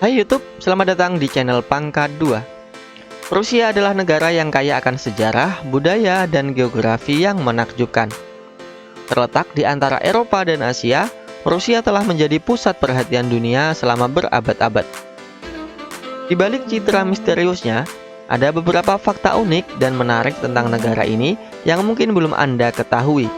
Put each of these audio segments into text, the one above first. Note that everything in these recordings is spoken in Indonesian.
Hai YouTube, selamat datang di channel Pangkat 2. Rusia adalah negara yang kaya akan sejarah, budaya, dan geografi yang menakjubkan. Terletak di antara Eropa dan Asia, Rusia telah menjadi pusat perhatian dunia selama berabad-abad. Di balik citra misteriusnya, ada beberapa fakta unik dan menarik tentang negara ini yang mungkin belum Anda ketahui.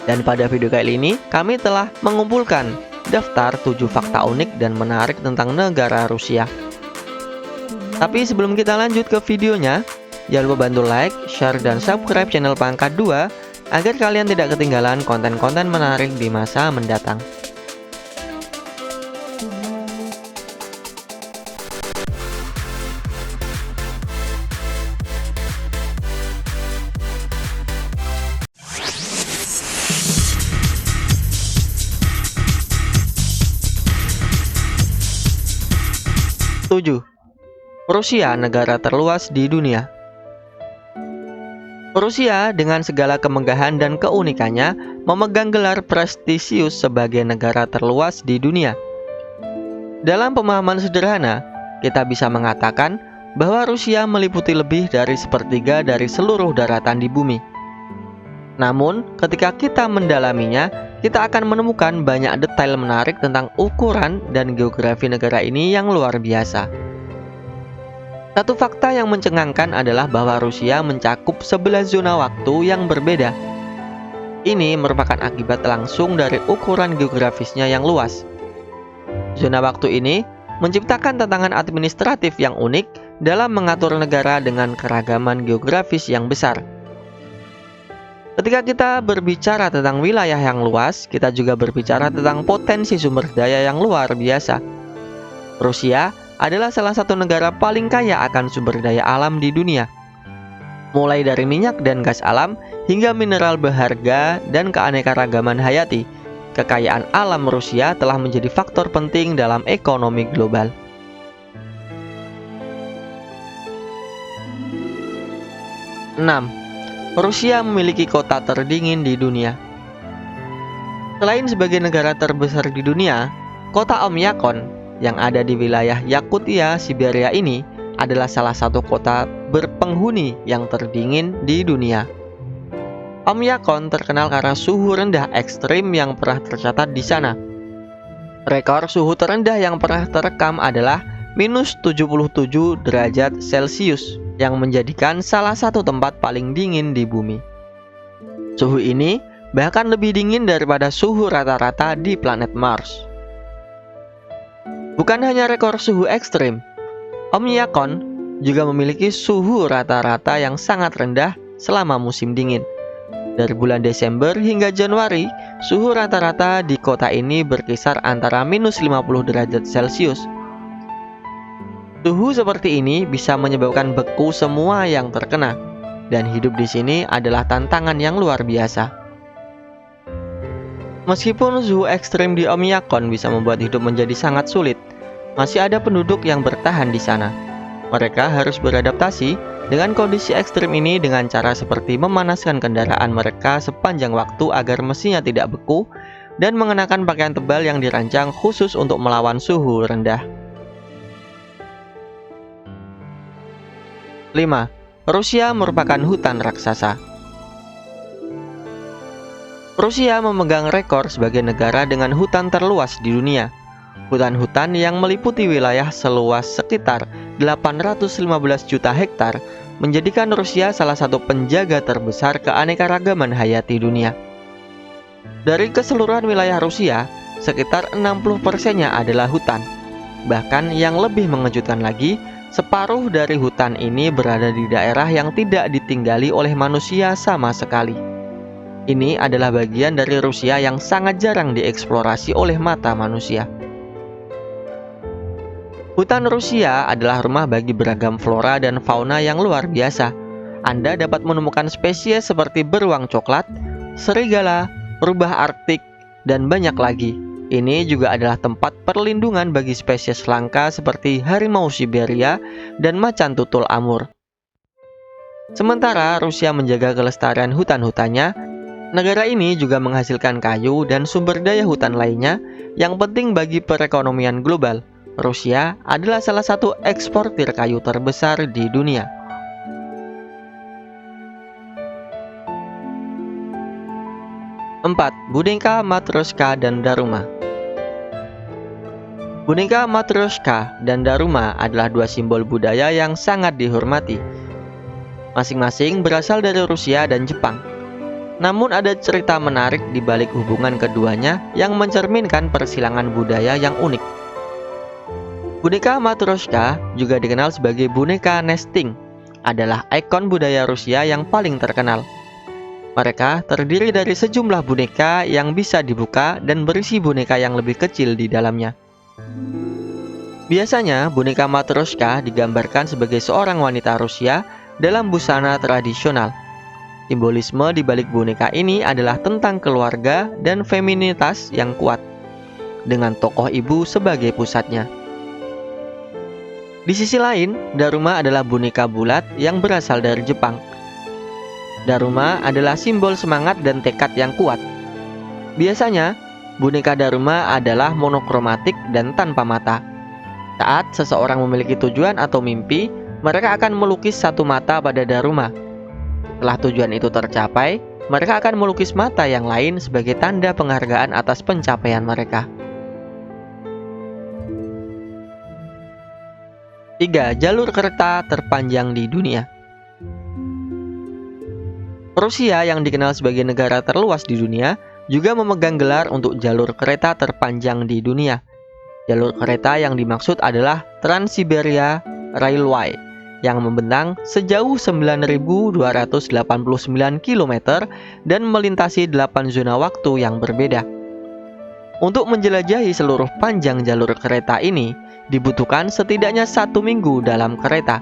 Dan pada video kali ini, kami telah mengumpulkan daftar 7 fakta unik dan menarik tentang negara Rusia. Tapi sebelum kita lanjut ke videonya, jangan lupa bantu like, share, dan subscribe channel Pangkat 2 agar kalian tidak ketinggalan konten-konten menarik di masa mendatang. Rusia, negara terluas di dunia. Rusia dengan segala kemegahan dan keunikannya memegang gelar prestisius sebagai negara terluas di dunia. Dalam pemahaman sederhana, kita bisa mengatakan bahwa Rusia meliputi lebih dari sepertiga dari seluruh daratan di bumi. Namun, ketika kita mendalaminya, kita akan menemukan banyak detail menarik tentang ukuran dan geografi negara ini yang luar biasa. Satu fakta yang mencengangkan adalah bahwa Rusia mencakup 11 zona waktu yang berbeda. Ini merupakan akibat langsung dari ukuran geografisnya yang luas. Zona waktu ini menciptakan tantangan administratif yang unik dalam mengatur negara dengan keragaman geografis yang besar. Ketika kita berbicara tentang wilayah yang luas, kita juga berbicara tentang potensi sumber daya yang luar biasa. Rusia adalah salah satu negara paling kaya akan sumber daya alam di dunia. Mulai dari minyak dan gas alam hingga mineral berharga dan keanekaragaman hayati, kekayaan alam Rusia telah menjadi faktor penting dalam ekonomi global. 6. Rusia memiliki kota terdingin di dunia. Selain sebagai negara terbesar di dunia, kota Oymyakon yang ada di wilayah Yakutia, Siberia ini adalah salah satu kota berpenghuni yang terdingin di dunia. Oymyakon terkenal karena suhu rendah ekstrim yang pernah tercatat di sana. Rekor suhu terendah yang pernah terekam adalah -77 derajat Celcius yang menjadikan salah satu tempat paling dingin di bumi. Suhu ini bahkan lebih dingin daripada suhu rata-rata di planet Mars. Bukan hanya rekor suhu ekstrim, Oymyakon juga memiliki suhu rata-rata yang sangat rendah selama musim dingin. Dari bulan Desember hingga Januari, suhu rata-rata di kota ini berkisar antara -50 derajat Celcius. Suhu seperti ini bisa menyebabkan beku semua yang terkena, dan hidup di sini adalah tantangan yang luar biasa. Meskipun suhu ekstrim di Oymyakon bisa membuat hidup menjadi sangat sulit, masih ada penduduk yang bertahan di sana. Mereka harus beradaptasi dengan kondisi ekstrim ini dengan cara seperti memanaskan kendaraan mereka sepanjang waktu agar mesinnya tidak beku dan mengenakan pakaian tebal yang dirancang khusus untuk melawan suhu rendah. 5. Rusia merupakan hutan raksasa. Rusia memegang rekor sebagai negara dengan hutan terluas di dunia. Hutan-hutan yang meliputi wilayah seluas sekitar 815 juta hektar menjadikan Rusia salah satu penjaga terbesar keanekaragaman hayati dunia. Dari keseluruhan wilayah Rusia, sekitar 60%-nya adalah hutan. Bahkan yang lebih mengejutkan lagi, separuh dari hutan ini berada di daerah yang tidak ditinggali oleh manusia sama sekali. Ini adalah bagian dari Rusia yang sangat jarang dieksplorasi oleh mata manusia. Hutan Rusia adalah rumah bagi beragam flora dan fauna yang luar biasa. Anda dapat menemukan spesies seperti beruang coklat, serigala, rubah Arktik, dan banyak lagi. Ini juga adalah tempat perlindungan bagi spesies langka seperti harimau Siberia dan macan tutul Amur. Sementara Rusia menjaga kelestarian hutan-hutannya, negara ini juga menghasilkan kayu dan sumber daya hutan lainnya yang penting bagi perekonomian global. Rusia adalah salah satu eksportir kayu terbesar di dunia. Empat, boneka Matryoshka dan Daruma. Boneka Matryoshka dan Daruma adalah dua simbol budaya yang sangat dihormati. Masing-masing berasal dari Rusia dan Jepang. Namun ada cerita menarik di balik hubungan keduanya yang mencerminkan persilangan budaya yang unik. Boneka Matryoshka, juga dikenal sebagai boneka nesting, adalah ikon budaya Rusia yang paling terkenal. Mereka terdiri dari sejumlah boneka yang bisa dibuka dan berisi boneka yang lebih kecil di dalamnya. Biasanya, boneka Matryoshka digambarkan sebagai seorang wanita Rusia dalam busana tradisional. Simbolisme di balik boneka ini adalah tentang keluarga dan feminitas yang kuat, dengan tokoh ibu sebagai pusatnya. Di sisi lain, Daruma adalah boneka bulat yang berasal dari Jepang. Daruma adalah simbol semangat dan tekad yang kuat. Biasanya, boneka Daruma adalah monokromatik dan tanpa mata. Saat seseorang memiliki tujuan atau mimpi, mereka akan melukis satu mata pada Daruma. Setelah tujuan itu tercapai, mereka akan melukis mata yang lain sebagai tanda penghargaan atas pencapaian mereka. 3. Jalur kereta terpanjang di dunia. Rusia yang dikenal sebagai negara terluas di dunia juga memegang gelar untuk jalur kereta terpanjang di dunia. Jalur kereta yang dimaksud adalah Trans-Siberia Railway yang membentang sejauh 9.289 km dan melintasi 8 zona waktu yang berbeda. Untuk menjelajahi seluruh panjang jalur kereta ini, dibutuhkan setidaknya 1 minggu dalam kereta.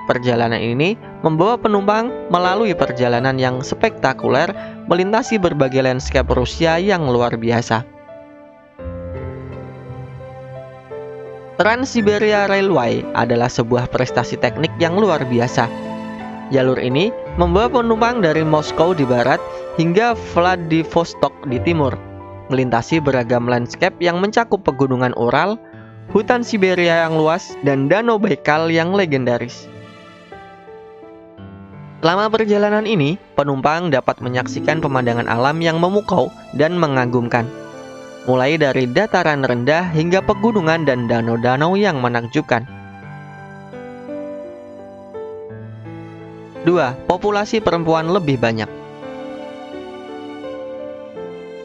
Perjalanan ini membawa penumpang melalui perjalanan yang spektakuler melintasi berbagai landscape Rusia yang luar biasa. Trans-Siberia Railway adalah sebuah prestasi teknik yang luar biasa. Jalur ini membawa penumpang dari Moskow di barat hingga Vladivostok di timur, melintasi beragam landscape yang mencakup pegunungan Ural, hutan Siberia yang luas, dan Danau Baikal yang legendaris. Selama perjalanan ini, penumpang dapat menyaksikan pemandangan alam yang memukau dan mengagumkan, mulai dari dataran rendah hingga pegunungan dan danau-danau yang menakjubkan. 2. Populasi perempuan lebih banyak.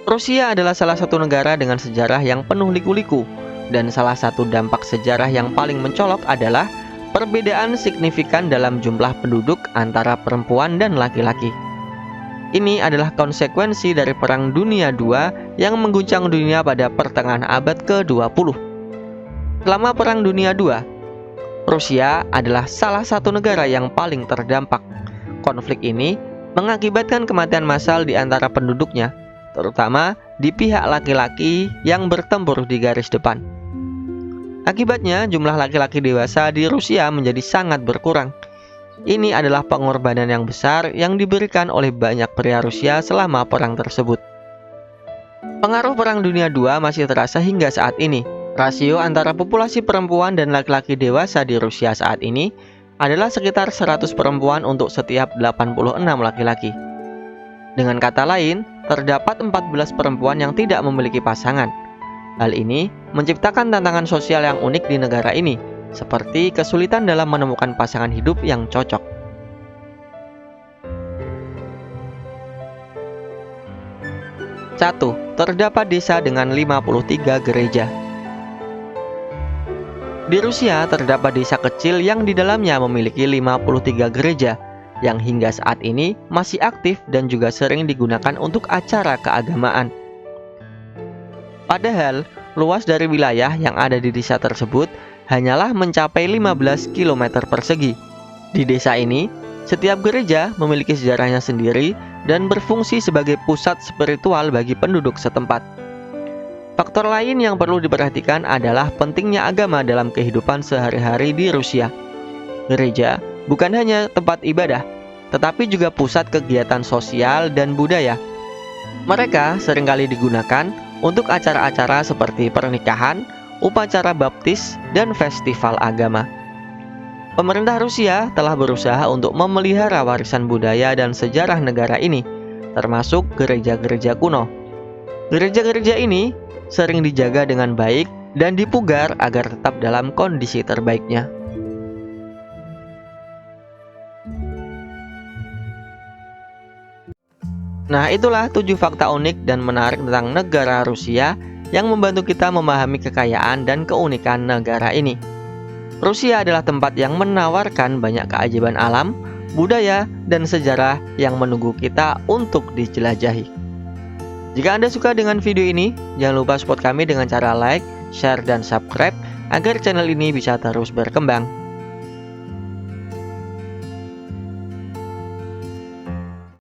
Rusia adalah salah satu negara dengan sejarah yang penuh liku-liku, dan salah satu dampak sejarah yang paling mencolok adalah perbedaan signifikan dalam jumlah penduduk antara perempuan dan laki-laki. Ini adalah konsekuensi dari Perang Dunia II yang mengguncang dunia pada pertengahan abad ke-20. Selama Perang Dunia II, Rusia adalah salah satu negara yang paling terdampak. Konflik ini mengakibatkan kematian massal di antara penduduknya, terutama di pihak laki-laki yang bertempur di garis depan. Akibatnya, jumlah laki-laki dewasa di Rusia menjadi sangat berkurang. Ini adalah pengorbanan yang besar yang diberikan oleh banyak pria Rusia selama perang tersebut. Pengaruh Perang Dunia II masih terasa hingga saat ini. Rasio antara populasi perempuan dan laki-laki dewasa di Rusia saat ini adalah sekitar 100 perempuan untuk setiap 86 laki-laki. Dengan kata lain, terdapat 14 perempuan yang tidak memiliki pasangan. Hal ini menciptakan tantangan sosial yang unik di negara ini, seperti kesulitan dalam menemukan pasangan hidup yang cocok. 1. Terdapat desa dengan 53 gereja. Di Rusia terdapat desa kecil yang di dalamnya memiliki 53 gereja, yang hingga saat ini masih aktif dan juga sering digunakan untuk acara keagamaan. Padahal, luas dari wilayah yang ada di desa tersebut hanyalah mencapai 15 km persegi. Di desa ini, setiap gereja memiliki sejarahnya sendiri dan berfungsi sebagai pusat spiritual bagi penduduk setempat. Faktor lain yang perlu diperhatikan adalah pentingnya agama dalam kehidupan sehari-hari di Rusia. Gereja bukan hanya tempat ibadah, tetapi juga pusat kegiatan sosial dan budaya. Mereka seringkali digunakan untuk acara-acara seperti pernikahan, upacara baptis, dan festival agama. Pemerintah Rusia telah berusaha untuk memelihara warisan budaya dan sejarah negara ini, termasuk gereja-gereja kuno. Gereja-gereja ini sering dijaga dengan baik dan dipugar agar tetap dalam kondisi terbaiknya. Nah, itulah 7 fakta unik dan menarik tentang negara Rusia yang membantu kita memahami kekayaan dan keunikan negara ini. Rusia adalah tempat yang menawarkan banyak keajaiban alam, budaya, dan sejarah yang menunggu kita untuk dijelajahi. Jika Anda suka dengan video ini, jangan lupa support kami dengan cara like, share, dan subscribe agar channel ini bisa terus berkembang.